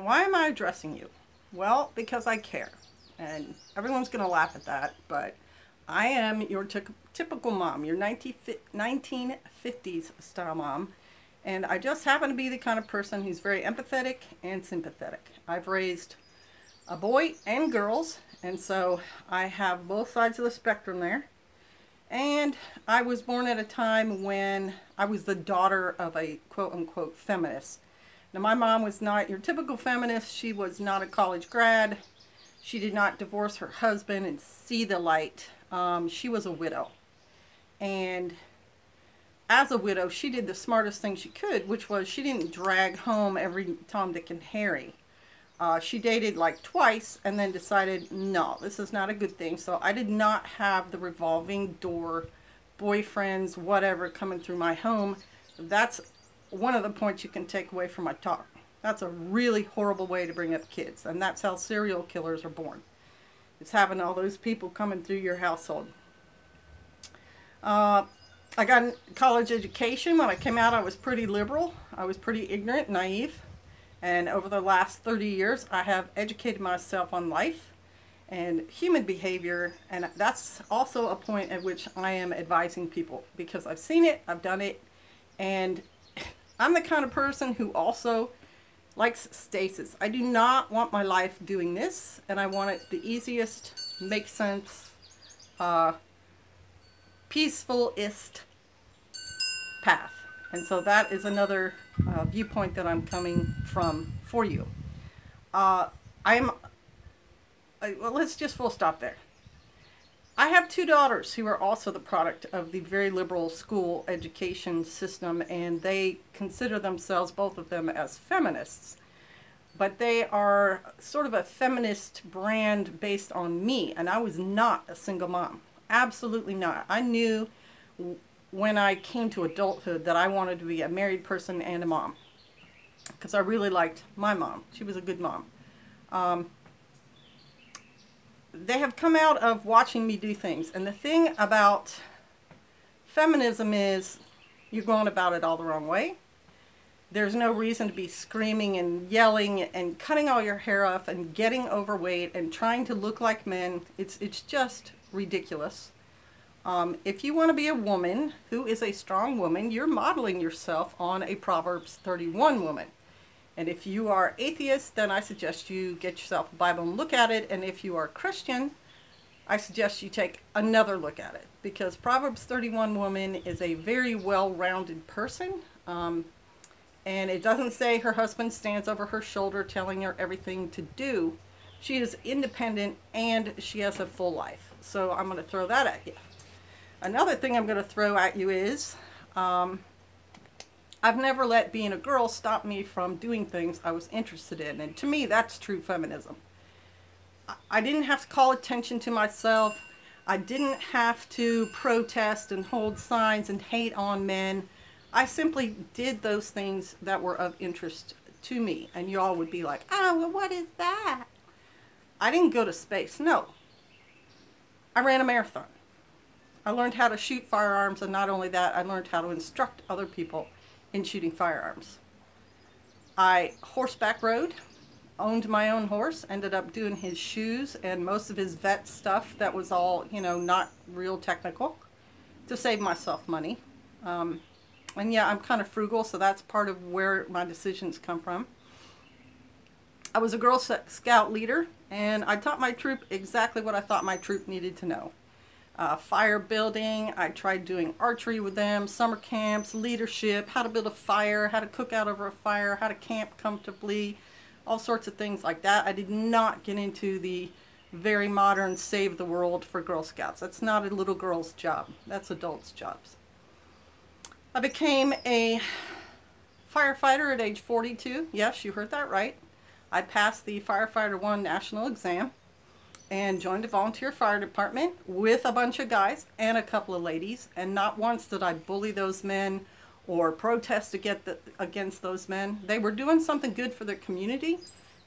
Why am I addressing you? Well, because I care. And everyone's going to laugh at that, but I am your typical mom, your 1950s style mom. And I just happen to be the kind of person who's very empathetic and sympathetic. I've raised a boy and girls, and so I have both sides of the spectrum there. And I was born at a time when I was the daughter of a quote-unquote feminist. Now, my mom was not your typical feminist. She was not a college grad. She did not divorce her husband and see the light. She was a widow. And as a widow, she did the smartest thing she could, which was she didn't drag home every Tom, Dick, and Harry. She dated like twice and then decided, no, this is not a good thing. So I did not have the revolving door, boyfriends, whatever, coming through my home. That's one of the points you can take away from my talk. That's a really horrible way to bring up kids, and that's how serial killers are born. It's having all those people coming through your household. I got a college education. When I came out, I was pretty liberal. I was pretty ignorant, naive, and over the last 30 years, I have educated myself on life and human behavior, and that's also a point at which I am advising people, because I've seen it, I've done it, and I'm the kind of person who also likes stasis. I do not want my life doing this, and I want it the easiest, make sense, peacefulest path. And so that is another viewpoint that I'm coming from for you. Well, let's just full stop there. I have two daughters who are also the product of the very liberal school education system, and they consider themselves, both of them, as feminists. But they are sort of a feminist brand based on me, and I was not a single mom. Absolutely not. I knew when I came to adulthood that I wanted to be a married person and a mom, because I really liked my mom. She was a good mom. They have come out of watching me do things. And the thing about feminism is you're going about it all the wrong way. There's no reason to be screaming and yelling and cutting all your hair off and getting overweight and trying to look like men. It's just ridiculous. If you want to be a woman who is a strong woman, you're modeling yourself on a Proverbs 31 woman. And if you are atheist, then I suggest you get yourself a Bible and look at it. And if you are Christian, I suggest you take another look at it. Because Proverbs 31 woman is a very well-rounded person. And it doesn't say her husband stands over her shoulder telling her everything to do. She is independent and she has a full life. So I'm going to throw that at you. Another thing I'm going to throw at you is I've never let being a girl stop me from doing things I was interested in. And to me, that's true feminism. I didn't have to call attention to myself. I didn't have to protest and hold signs and hate on men. I simply did those things that were of interest to me. And you all would be like, oh, well, what is that? I didn't go to space. No. I ran a marathon. I learned how to shoot firearms, and not only that, I learned how to instruct other people in shooting firearms. I horseback rode, owned my own horse, ended up doing his shoes and most of his vet stuff that was all, you know, not real technical, to save myself money. And yeah, I'm kind of frugal, so that's part of where my decisions come from. I was a Girl Scout leader, and I taught my troop exactly what I thought my troop needed to know. Fire building, I tried doing archery with them, summer camps, leadership, how to build a fire, how to cook out over a fire, how to camp comfortably, all sorts of things like that. I did not get into the very modern save the world for Girl Scouts. That's not a little girl's job. That's adults' jobs. I became a firefighter at age 42. Yes, you heard that right. I passed the Firefighter 1 national exam. and joined a volunteer fire department with a bunch of guys and a couple of ladies, and not once did I bully those men or protest against those men. They were doing something good for their community,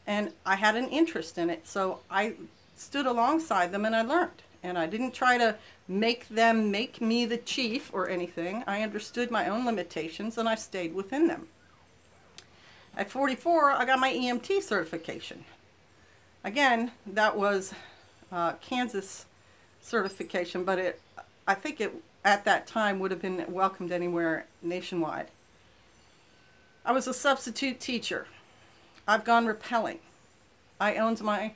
and I had an interest in it, so I stood alongside them and I learned. And I didn't try to make them make me the chief or anything. I understood my own limitations and I stayed within them. At 44, I got my EMT certification. Again, that was Kansas certification, but I think it at that time would have been welcomed anywhere nationwide. I was a substitute teacher. I've gone rappelling. I owned my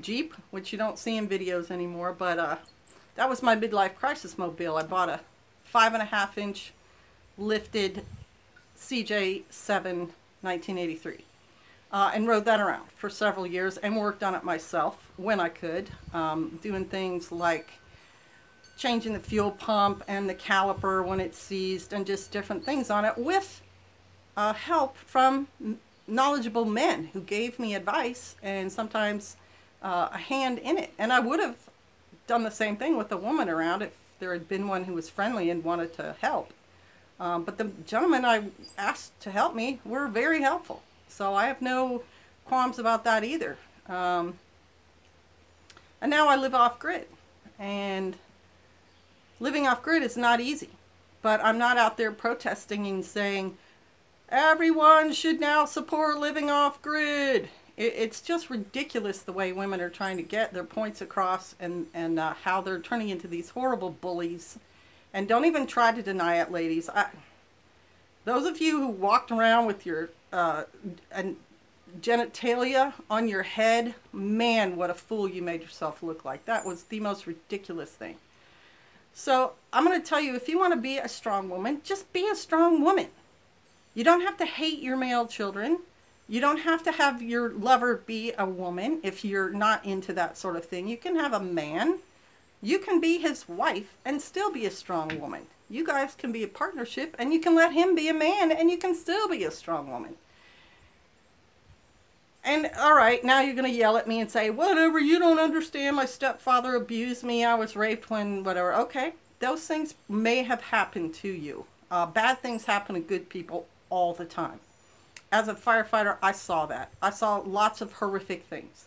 Jeep, which you don't see in videos anymore, but that was my midlife crisis mobile. I bought a 5.5-inch lifted CJ7 1983 and rode that around for several years and worked on it myself when I could, doing things like changing the fuel pump and the caliper when it seized and just different things on it with help from knowledgeable men who gave me advice and sometimes a hand in it. And I would have done the same thing with a woman around if there had been one who was friendly and wanted to help. But the gentlemen I asked to help me were very helpful. So I have no qualms about that either. And now I live off grid. And living off grid is not easy. But I'm not out there protesting and saying, everyone should now support living off grid. It's just ridiculous the way women are trying to get their points across and how they're turning into these horrible bullies. And don't even try to deny it, ladies. Those of you who walked around with your genitalia on your head, man, what a fool you made yourself look like. That was the most ridiculous thing. So I'm going to tell you, if you want to be a strong woman, just be a strong woman. You don't have to hate your male children. You don't have to have your lover be a woman if you're not into that sort of thing. You can have a man. You can be his wife and still be a strong woman. You guys can be a partnership and you can let him be a man and you can still be a strong woman. And all right, now you're going to yell at me and say, whatever, you don't understand. My stepfather abused me. I was raped when whatever. Okay, those things may have happened to you. Bad things happen to good people all the time. As a firefighter, I saw that. I saw lots of horrific things.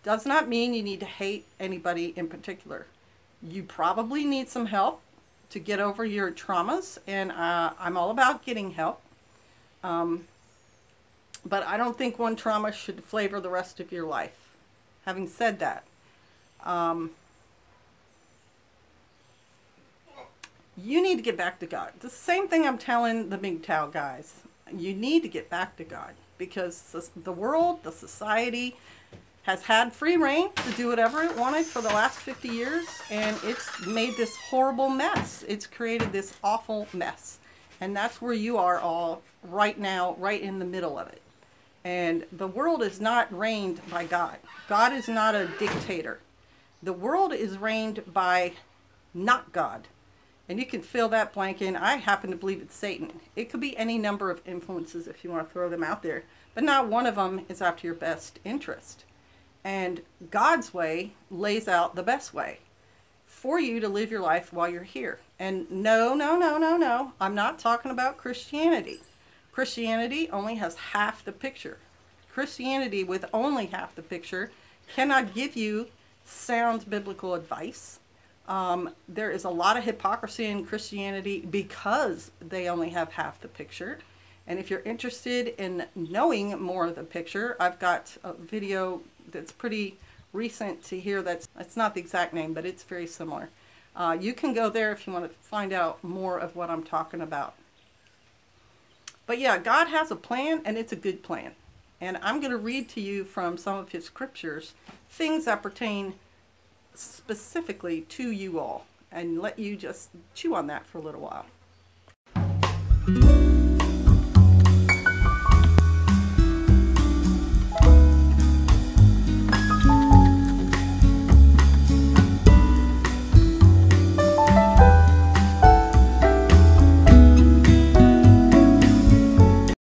Does not mean you need to hate anybody in particular. You probably need some help to get over your traumas, and I'm all about getting help. But I don't think one trauma should flavor the rest of your life. Having said that, you need to get back to God. The same thing I'm telling the MGTOW guys. You need to get back to God because the world, the society has had free reign to do whatever it wanted for the last 50 years, and it's made this horrible mess. It's created this awful mess. And that's where you are all right now, right in the middle of it. And the world is not reigned by God. God is not a dictator. The world is reigned by not God. And you can fill that blank in. I happen to believe it's Satan. It could be any number of influences if you want to throw them out there. But not one of them is after your best interest. And God's way lays out the best way for you to live your life while you're here. And no, I'm not talking about Christianity. Christianity only has half the picture. Christianity with only half the picture cannot give you sound biblical advice. There is a lot of hypocrisy in Christianity because they only have half the picture. And if you're interested in knowing more of the picture, I've got a video that's pretty recent to hear. It's not the exact name, but it's very similar. You can go there if you want to find out more of what I'm talking about. But yeah, God has a plan, and it's a good plan. And I'm going to read to you from some of his scriptures, things that pertain specifically to you all, and let you just chew on that for a little while.